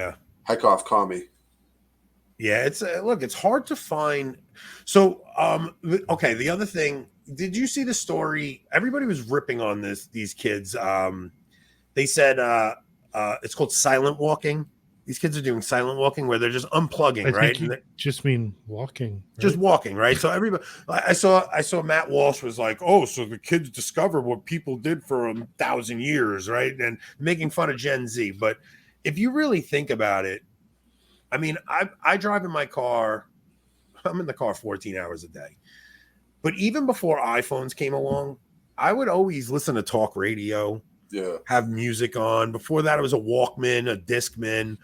Yeah. Heck off, commie. Yeah, it's look, it's hard to find. So, okay, the other thing, did you see the story? Everybody was ripping on these kids. They said it's called silent walking. These kids are doing silent walking where they're just unplugging, I right? think And you just mean walking, just right? walking, right? So everybody, I saw Matt Walsh was like, "Oh, so the kids discovered what people did for 1,000 years, right?" And making fun of Gen Z. But if you really think about it, I mean, I drive in my car. I'm in the car 14 hours a day. But even before iPhones came along, I would always listen to talk radio, Yeah. have music on. Before that, it was a Walkman, a Discman.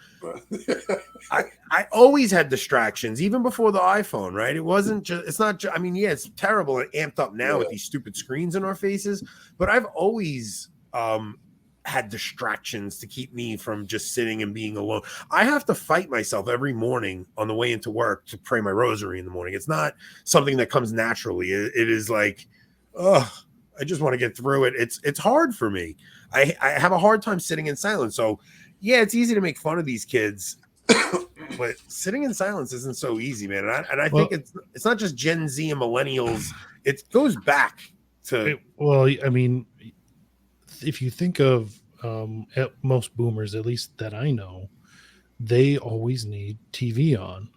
I always had distractions, even before the iPhone, right? It wasn't just, it's not, I mean, yeah, it's terrible and amped up now with these stupid screens in our faces, but I've always had distractions to keep me from just sitting and being alone. I have to fight myself every morning on the way into work to pray my rosary in the morning. It's not something that comes naturally. It is like, oh, I just want to get through it. It's hard for me. I have a hard time sitting in silence. So yeah, it's easy to make fun of these kids, but sitting in silence isn't so easy, man. And I think it's not just Gen Z and millennials. It goes back to I mean, if you think of most boomers, at least that I know, they always need TV on,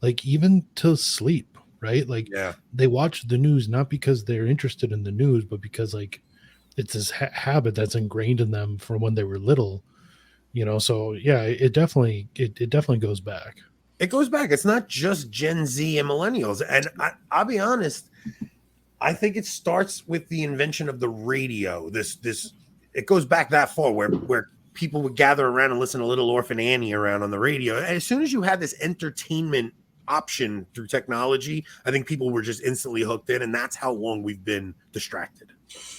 like even to sleep, right? Like yeah. they watch the news not because they're interested in the news, but because like it's this habit that's ingrained in them from when they were little, you know. So yeah, it definitely goes back. It goes back. It's not just Gen Z and millennials. And I'll be honest, I think it starts with the invention of the radio. This it goes back that far where people would gather around and listen to Little Orphan Annie around on the radio. And as soon as you had this entertainment option through technology, I think people were just instantly hooked in, and that's how long we've been distracted.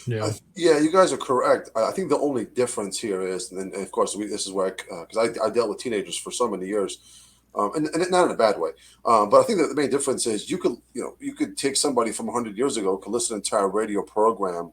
Yeah. Yeah, you guys are correct. I think the only difference here is, and of course, this is where because I dealt with teenagers for so many years, and not in a bad way. But I think that the main difference is you could take somebody from 100 years ago, could listen to an entire radio program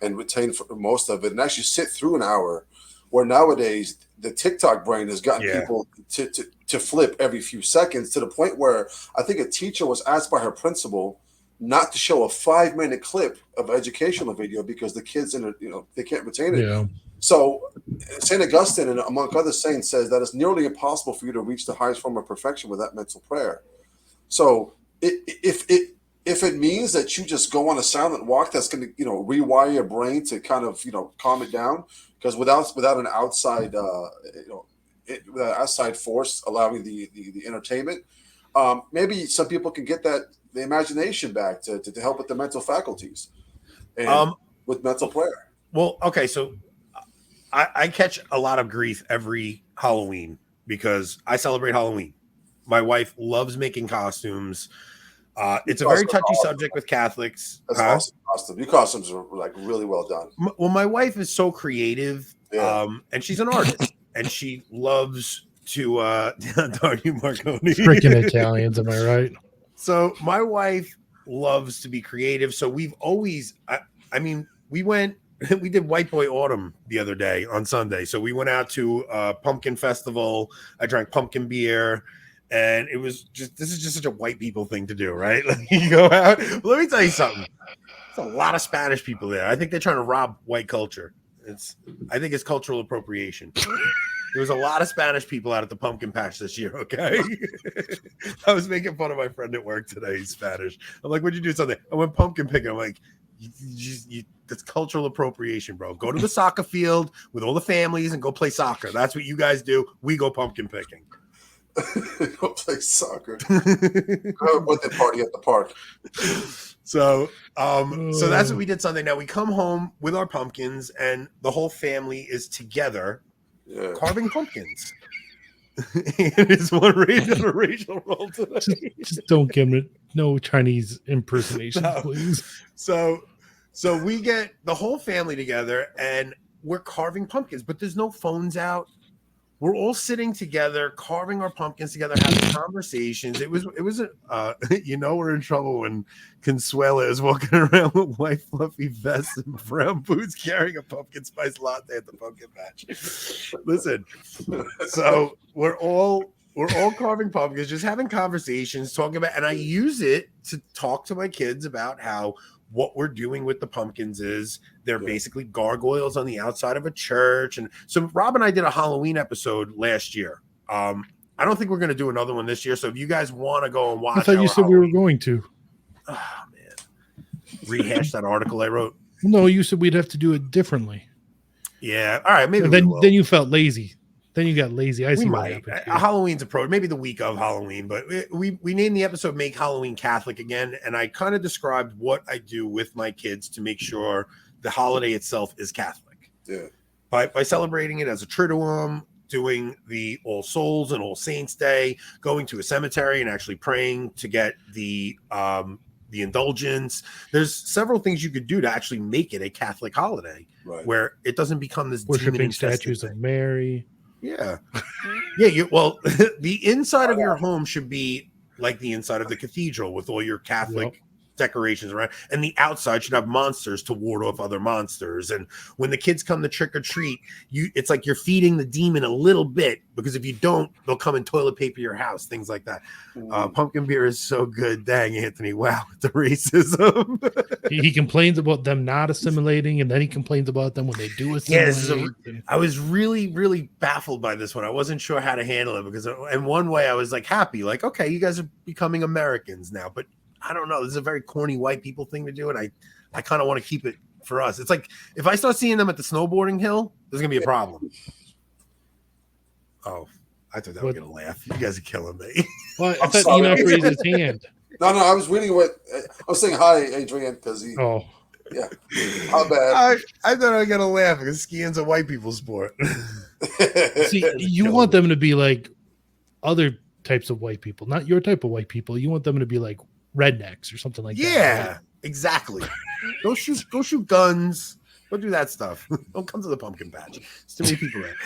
and retain most of it, and actually sit through an hour. Where nowadays the TikTok brain has gotten people to flip every few seconds to the point where I think a teacher was asked by her principal not to show a 5-minute clip of educational video because the kids they can't retain it. Yeah. So Saint Augustine, and among other saints, says that it's nearly impossible for you to reach the highest form of perfection without mental prayer. So if it means that you just go on a silent walk, that's going to rewire your brain to kind of calm it down, because without an outside without outside force allowing the entertainment, maybe some people can get the imagination back to help with the mental faculties and with mental prayer. Well, okay, so I catch a lot of grief every Halloween because I celebrate Halloween. My wife loves making costumes. It's a very touchy subject with Catholics. That's awesome costume. Your costumes are like really well done. Well, my wife is so creative, and she's an artist, and she loves to darn you, Marconi. Freaking Italians, am I right? So my wife loves to be creative. So we've always, I mean, we did White Boy Autumn the other day on Sunday. So we went out to a pumpkin festival. I drank pumpkin beer. And it was this is just such a white people thing to do, right? Like you go out. Let me tell you something. There's a lot of Spanish people there. I think they're trying to rob white culture. I think it's cultural appropriation. There was a lot of Spanish people out at the pumpkin patch this year, okay? I was making fun of my friend at work today. He's Spanish. I'm like, what'd you do Sunday? I went pumpkin picking. I'm like, that's cultural appropriation, bro. Go to the soccer field with all the families and go play soccer. That's what you guys do. We go pumpkin picking. Go play soccer. Go with the party at the park. So that's what we did Sunday. Now we come home with our pumpkins, and the whole family is together carving pumpkins. It is one racial role today. Just don't give me no Chinese impersonation, please. So we get the whole family together, and we're carving pumpkins, but there's no phones out. we're all sitting together, carving our pumpkins together, having conversations. It was we're in trouble when Consuela is walking around with white fluffy vests and brown boots carrying a pumpkin spice latte at the pumpkin patch. Listen, so we're all carving pumpkins, just having conversations, talking about, and I use it to talk to my kids about how what we're doing with the pumpkins is they're basically gargoyles on the outside of a church. And so Rob and I did a Halloween episode last year. I don't think we're going to do another one this year. So if you guys want to go and watch, I thought you said we were going to. Oh man, rehash that article I wrote. No, you said we'd have to do it differently. Yeah, all right, maybe. Then you felt lazy. Then you got lazy. I see what happened. Halloween's approach, maybe the week of Halloween, but we named the episode "Make Halloween Catholic" again, and I kind of described what I do with my kids to make sure the holiday itself is Catholic. Yeah, by celebrating it as a Triduum, doing the All Souls and All Saints Day, going to a cemetery and actually praying to get the indulgence. There's several things you could do to actually make it a Catholic holiday, where it doesn't become this worshiping statues of Mary. Yeah. The inside of your home should be like the inside of the cathedral with all your Catholic decorations around, and the outside should have monsters to ward off other monsters. And when the kids come to trick or treat, it's like you're feeding the demon a little bit, because if you don't, they'll come and toilet paper your house, things like that. Pumpkin beer is so good. Dang, Anthony, wow, the racism. He complains about them not assimilating, and then he complains about them when they do assimilate. I was really, really baffled by this one. I wasn't sure how to handle it, because in one way I was like happy, like, okay, you guys are becoming Americans now, but I don't know. This is a very corny white people thing to do, and I kind of want to keep it for us. It's like if I start seeing them at the snowboarding hill, there's gonna be a problem. Oh, I thought that was gonna laugh. You guys are killing me. Well, I thought Enoch raised his hand. No, I was reading what I was saying. Hi, Adrian, because he. Oh, yeah. How bad? I thought I was gonna laugh because skiing's a white people sport. See, you want them to be like other types of white people, not your type of white people. You want them to be like rednecks or something like that. Yeah, exactly. Go shoot guns. Go do that stuff. Don't come to the pumpkin patch. It's too many people there.